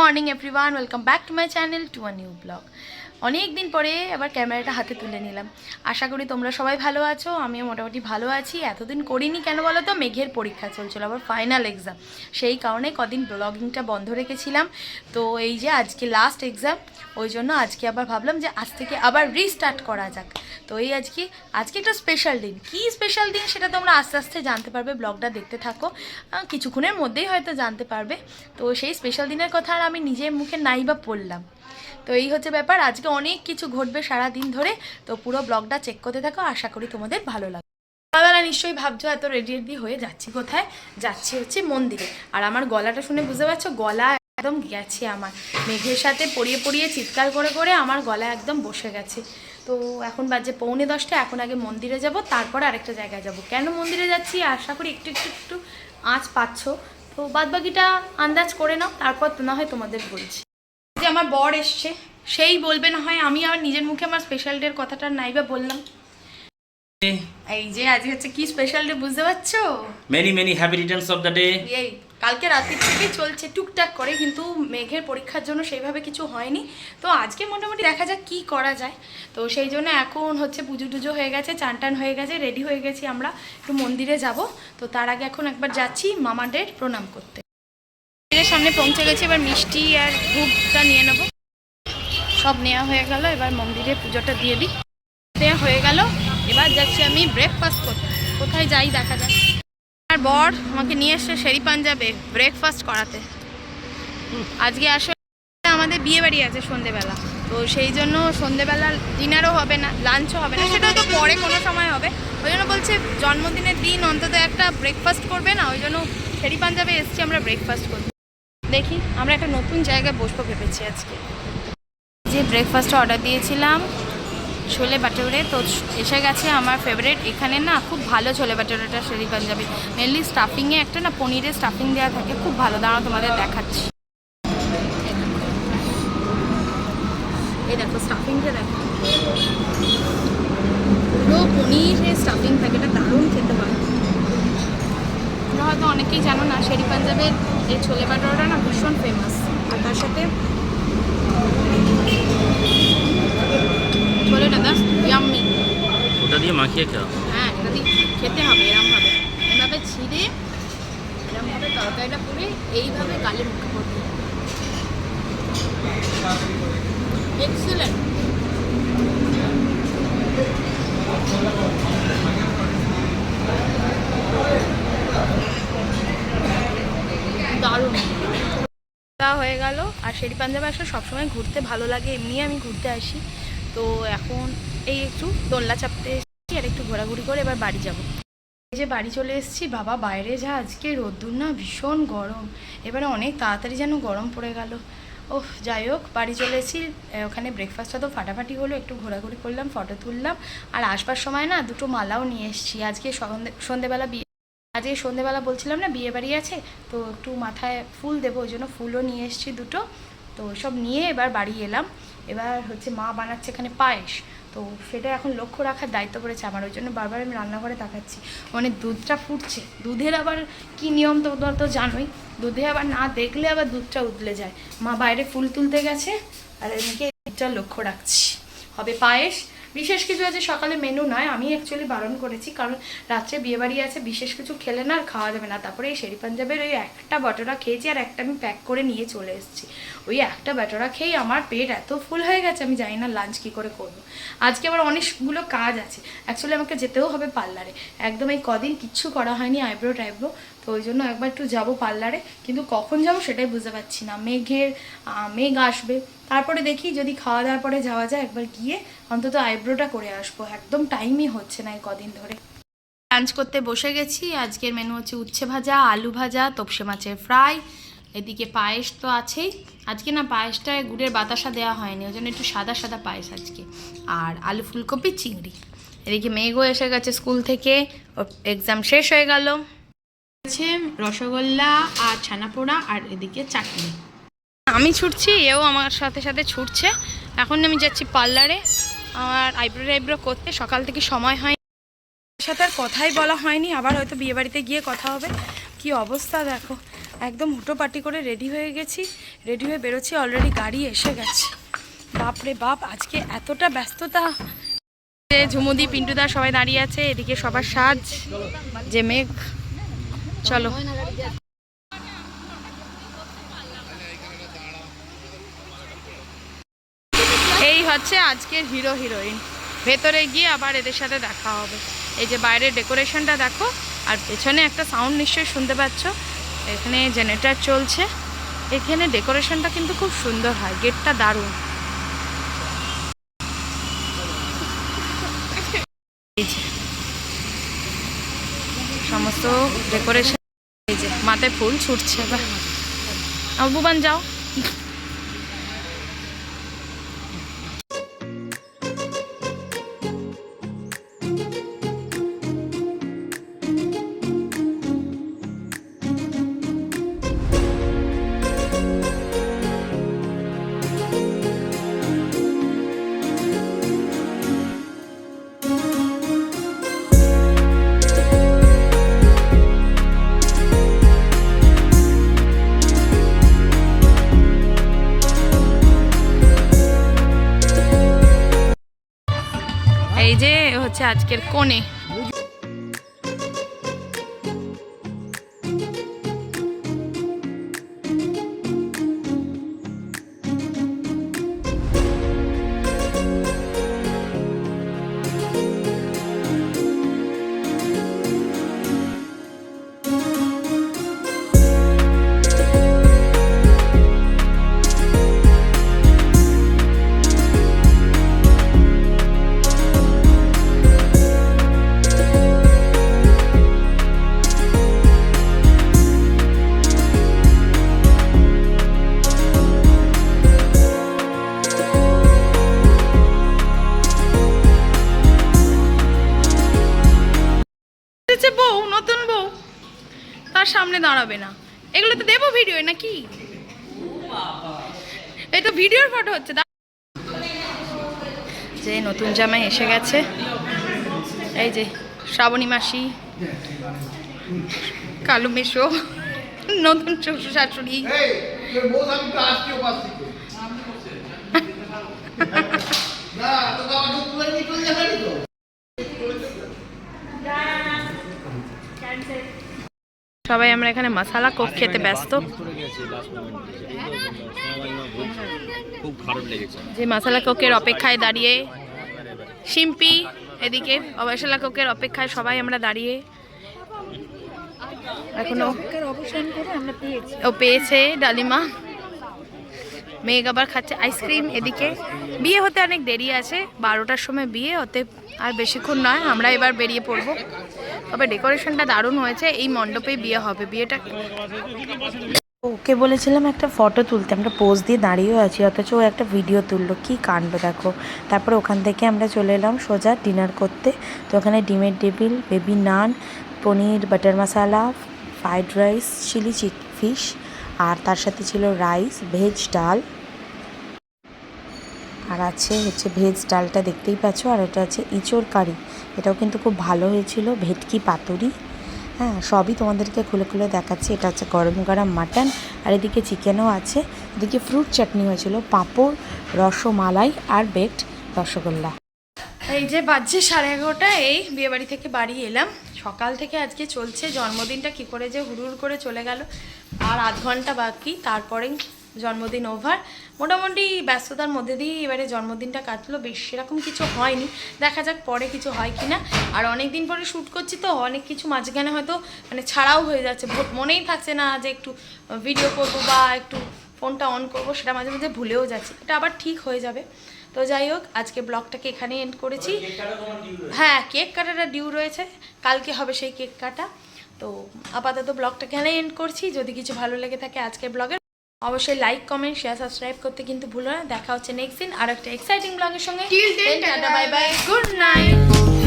Morning everyone, welcome back to my channel to a new blog. অনেক দিন পরে আবার ক্যামেরাটা হাতে তুলে নিলাম। আশা করি তোমরা সবাই ভালো আছো, আমিও মোটামুটি ভালো আছি। এতদিন করিনি কেন বলো তো, মেঘের পরীক্ষা চলছিল, আবার ফাইনাল এক্সাম, সেই কারণে কদিন ব্লগিংটা বন্ধ রেখেছিলাম। তো এই যে আজকে লাস্ট এক্সাম, ওই জন্য আজকে আবার ভাবলাম যে আজ থেকে আবার রিস্টার্ট করা যাক। তো এই আজকে একটা স্পেশাল দিন। কী স্পেশাল দিন সেটা তোমরা আস্তে আস্তে জানতে পারবে, ব্লগটা দেখতে থাকো, কিছুক্ষণের মধ্যেই হয়তো জানতে পারবে। তো সেই স্পেশাল দিনের কথা আর আমি নিজের মুখে নাই বা পড়লাম। তো এই হচ্ছে ব্যাপার, আজকে অনেক কিছু ঘটবে সারা দিন ধরে। তো পুরো ব্লগটা চেক করতে থাকো, আশা করি তোমাদের ভালো লাগবে। সকালবেলা নিশ্চয়ই ভাবছো এত রেডি রেডি হয়ে যাচ্ছি কোথায়, যাচ্ছি হচ্ছে মন্দিরে। আর আমার গলাটা শুনে বুঝতে পারছো, গলা একদম গেছে আমার, মেঘের সাথে পড়িয়ে পড়িয়ে চিৎকার করে করে আমার গলা একদম বসে গেছে। তো এখন বাজে 9:45, এখন আগে মন্দিরে যাব, তারপরে আরেকটা জায়গায় যাব। কেন মন্দিরে যাচ্ছি আশা করি একটু একটু একটু আঁচ পাচ্ছ। তো বাদবাকিটা আন্দাজ করে নাও, তারপর তো না হয় তোমাদের বলছি। যে আমার বর এসছে, সেই বলবে না হয়, আমি আবার নিজের মুখে আমার স্পেশাল ডের কথাটা নাইবা বললাম। এই যে আজকে হচ্ছে কি স্পেশাল ডে বুঝতে পারছো? Many many happy Returns of the day. এই কালকে রাত্রি থেকে চলছে টুকটাক করে, কিন্তু মেঘের পরীক্ষার জন্য সেইভাবে কিছু হয়নি। তো আজকে মোটামুটি দেখা যাক কি করা যায়। তো সেই জন্য এখন হচ্ছে পুজো টুজো হয়ে গেছে, চান টান হয়ে গেছে, রেডি হয়ে গেছি, আমরা একটু মন্দিরে যাব। তো তার আগে এখন একবার যাচ্ছি মামাদের প্রণাম করতে। মন্দিরের সামনে পৌঁছে গেছি, এবার মিষ্টি আর ধূপটা নিয়ে নেবো। সব নেওয়া হয়ে গেল, এবার মন্দিরে পুজোটা দিয়ে দিই। দেওয়া হয়ে গেল, এবার যাচ্ছি আমি ব্রেকফাস্ট করতে। কোথায় যাই দেখা যাক। আর বর আমাকে নিয়ে এসছে শেরি পাঞ্জাবে ব্রেকফাস্ট করাতে। আজকে আসলে আমাদের বিয়ে বাড়ি আছে সন্ধেবেলা, তো সেই জন্য সন্ধেবেলা ডিনারও হবে না, লাঞ্চও হবে না, সেটা তো পরে কোনো সময় হবে। ওই জন্য বলছে জন্মদিনের দিন অন্তত একটা ব্রেকফাস্ট করবে না, ওই জন্য শেরি পাঞ্জাবে এসছি আমরা ব্রেকফাস্ট করতে। দেখি আমরা একটা নতুন জায়গায় বসবো ভেবেছি আজকে। যে ব্রেকফাস্টটা অর্ডার দিয়েছিলাম ছোলে বাটোরে, তো এসে গেছে আমার ফেভারিট। এখানে না খুব ভালো ছোলে বাটোরেটা শেরি পাঞ্জাবি, মেনলি স্টাফিংয়ে একটা না পনিরের স্টাফিং দেওয়া থাকে, খুব ভালো। দাঁড়াও তোমাদের দেখাচ্ছি। এই দেখো স্টাফিংটা দেখো, পুরো পনিরের স্টাফিং থাকে, এটা দারুণ খেতে হয়। তোমরা হয়তো অনেকেই জানো না, শেরি পাঞ্জাবের এই ছোলে বাটোরাটা না ভীষণ ফেমাস। আর তার সাথে ছোলেটা দাস ইয়াম্মি, ওটা দিয়ে মাখিয়ে খাও। হ্যাঁ এটা দিয়ে খেতে হবে এরমভাবে, এভাবে ছিঁড়ে এরমভাবে তরকারিটা করে এইভাবে গালে মুখে করতে। এক্সেলেন্ট। দারুণ হয়ে গেল। আর শেরি পাঞ্জাবে আসলে সবসময় ঘুরতে ভালো লাগে, এমনি আমি ঘুরতে আসি। তো এখন এই একটু দোলনা চাপতে এসেছি আর একটু ঘোরাঘুরি করে এবার বাড়ি যাব। এই যে বাড়ি চলে এসেছি, বাবা বাইরে যা আজকে রোদ্দুর না, ভীষণ গরম। এবারে অনেক তাড়াতাড়ি যেন গরম পড়ে গেল। ওহ যাই হোক, বাড়ি চলে এসেছি। ওখানে ব্রেকফাস্টটা তো ফাটাফাটি হলো, একটু ঘোরাঘুরি করলাম, ফটো তুললাম। আর আসবার সময় না দুটো মালাও নিয়ে এসেছি। আজকে সন্ধেবেলা আজকে সন্ধেবেলা বলছিলাম না বিয়ে বাড়ি আছে, তো একটু মাথায় ফুল দেবো, ওই জন্য ফুলও নিয়ে এসেছি দুটো। তো সব নিয়ে এবার বাড়ি এলাম। এবার হচ্ছে মা বানাচ্ছে এখানে পায়েস, তো সেটা এখন লক্ষ্য রাখার দায়িত্ব পড়েছে আমার, ওই জন্য বারবার আমি রান্নাঘরে তাকাচ্ছি। মানে দুধটা ফুটছে, দুধের আবার কি নিয়ম তোমরা তো জানোই, দুধে আবার না দেখলে আবার দুধটা উতলে যায়। মা বাইরে ফুল তুলতে গেছে আর এদিকে দুধটা লক্ষ্য রাখছি। হবে পায়েস, বিশেষ কিছু আছে সকালে মেনু নয়, আমি অ্যাকচুয়ালি বারণ করেছি, কারণ রাত্রে বিয়েবাড়ি আছে, বিশেষ কিছু খেলে না আর খাওয়া যাবে না। তারপরে এই শেরি পাঞ্জাবের ওই একটা বাটোরা খেয়েছি, আর একটা আমি প্যাক করে নিয়ে চলে এসেছি। ওই একটা বাটোরা খেয়েই আমার পেট এত ফুল হয়ে গেছে, আমি জানি না লাঞ্চ কী করে করবো। আজকে আবার অনেকগুলো কাজ আছে, অ্যাকচুয়ালি আমাকে যেতেও হবে পার্লারে। একদম এই কদিন কিচ্ছু করা হয়নি, আইব্রো টাইব্রো, তো ওই জন্য একবার একটু যাবো পার্লারে, কিন্তু কখন যাবো সেটাই বুঝতে পারছি না। মেঘ আসবে, তারপরে দেখি যদি খাওয়া দাওয়ার পরে যাওয়া যায়, একবার গিয়ে অন্তত আইব্রোটা করে আসবো। একদম টাইমই হচ্ছে না এই কদিন ধরে। লাঞ্চ করতে বসে গেছি। আজকের মেনু হচ্ছে উচ্ছে ভাজা, আলু ভাজা, তোপসে মাছের ফ্রাই, এদিকে পায়েস তো আছেই। আজকে না পায়েসটায় গুড়ের বাতাসা দেওয়া হয়নি, ওই জন্য একটু সাদা সাদা পায়েস আজকে। আর আলু ফুলকপি চিংড়ি। এদিকে মেঘও এসে গেছে স্কুল থেকে, ওর এক্সাম শেষ হয়ে গেল। আছে রসগোল্লা আর ছানাপোড়া, আর এদিকে চাটনি। আমি ছুটছি, এও আমার সাথে সাথে ছুটছে। এখন আমি যাচ্ছি পার্লারে আমার আইব্রো করতে, সকাল থেকে সময় হয় সাথে আর কথাই বলা হয়নি, আবার হয়তো বিয়েবাড়িতে গিয়ে কথা হবে। কি অবস্থা দেখো, একদম হুটোপাটি করে রেডি হয়ে গেছি, রেডি হয়ে বেরোচ্ছি, অলরেডি গাড়ি এসে গেছে। বাপরে বাপ, আজকে এতটা ব্যস্ততা। ঝুমুদি, পিন্টুদা সবাই দাঁড়িয়ে আছে, এদিকে সবার সাজ, যে মেঘ। চলো। এই হচ্ছে আজকের হিরো হিরোইন। ভেতরে গিয়ে আবার এদের সাথে দেখা হবে। এই যে বাইরের ডেকোরেশনটা দেখো, আর পেছনে একটা সাউন্ড নিশ্চয়ই শুনতে পাচ্ছ, এখানে জেনারেটর চলছে। এখানে ডেকোরেশনটা কিন্তু খুব সুন্দর হয়, গেটটা দারুণ। এই যে সমস্ত ডেকোরেশন, এই যে মাথায় ফুল ছুটছে। এবার আবুবান যাও। এই যে হচ্ছে আজকের কোণে। বউ, নতুন বউ, তার সামনে দাঁড়াবে না। এগুলো তো দেবো ভিডিও নাকি? এই তো ভিডিওর ফটো হচ্ছে। যে নতুন জামাই এসে গেছে, এই যে শ্রাবণী মাসি, কালু মেশো, নতুন শ্বশুর শাশুড়ি। সবাই আমরা এখানে মশলা কোক খেতে ব্যস্ত। যে মশলা কোকের অপেক্ষায় দাঁড়িয়ে শিম্পি, এদিকে মশলা কোকের অপেক্ষায় সবাই আমরা দাঁড়িয়ে। এখনো ও পেয়েছে ডালিমা। মেঘ আবার খাচ্ছে আইসক্রিম। এদিকে বিয়ে হতে অনেক দেরি আছে, 12টার সময় বিয়ে হতে, আর বেশিক্ষণ নয়। আমরা এবার বেরিয়ে পড়বো। তবে ডেকোরেশনটা দারুণ হয়েছে, এই মণ্ডপেই বিয়ে হবে। বিয়েটা ওকে বলেছিলাম একটা ফটো তুলতে, আমরা পোজ দিয়ে দাঁড়িয়েও আছি, অথচ ও একটা ভিডিও তুললো। কি কাণ্ড দেখো। তারপরে ওখান থেকে আমরা চলে এলাম সোজা ডিনার করতে। তো ওখানে ডিমের টেবিল, বেবি নান, পনির বাটার মশালা, ফ্রাইড রাইস, চিলি ফিশ, আর তার সাথে ছিল রাইস, ভেজ ডাল, আর আছে হচ্ছে ভেজ ডালটা দেখতেই পাচ্ছ, আর এটা আছে ইঁচড় কারি, এটাও কিন্তু খুব ভালো হয়েছিল, ভেটকি পাতুরি। হ্যাঁ, সবই তোমাদেরকে খুলে খুলে দেখাচ্ছি। এটা হচ্ছে গরম গরম মাটন, আর এদিকে চিকেনও আছে। এদিকে ফ্রুট চাটনি হয়েছিল, পাঁপড়, রসমালাই আর বেকড রসগোল্লা। এই যে বাজছে 11:30, এই বিয়েবাড়ি থেকে বাড়ি এলাম। সকাল থেকে আজকে চলছে। জন্মদিনটা কি করে যে হুড় করে চলে গেল। আর আধ ঘন্টা বাকি, তারপরেই জন্মদিন ওভার। মোটামুটি ব্যস্ততার মধ্যে দিয়ে এবারে জন্মদিনটা কাটলো। বেশ সেরকম কিছু হয়নি, দেখা যাক পরে কিছু হয় কি না। আর অনেক দিন পরে শ্যুট করছি, তো অনেক কিছু মাঝখানে হয়তো মানে ছাড়াও হয়ে যাচ্ছে, মনেই থাকছে না যে একটু ভিডিও করব বা একটু ফোনটা অন করব, সেটা মাঝে মাঝে ভুলেও যাচ্ছি। এটা আবার ঠিক হয়ে যাবে। তো যাই হোক, আজকে ব্লগটাকে এখানে এন্ড করেছি। হ্যাঁ, কেক কাটাটা ডিউ রয়েছে, কালকে হবে সেই কেক কাটা। তো আপাতত ব্লগটাকে এখানে এন্ড করছি। যদি কিছু ভালো লেগে থাকে আজকের ব্লগে, অবশ্যই লাইক, কমেন্ট, শেয়ার, সাবস্ক্রাইব করতে কিন্তু ভুলো না। দেখা হচ্ছে নেক্সট দিন আর একটা এক্সাইটিং ব্লগের সঙ্গে। Bye bye, good night.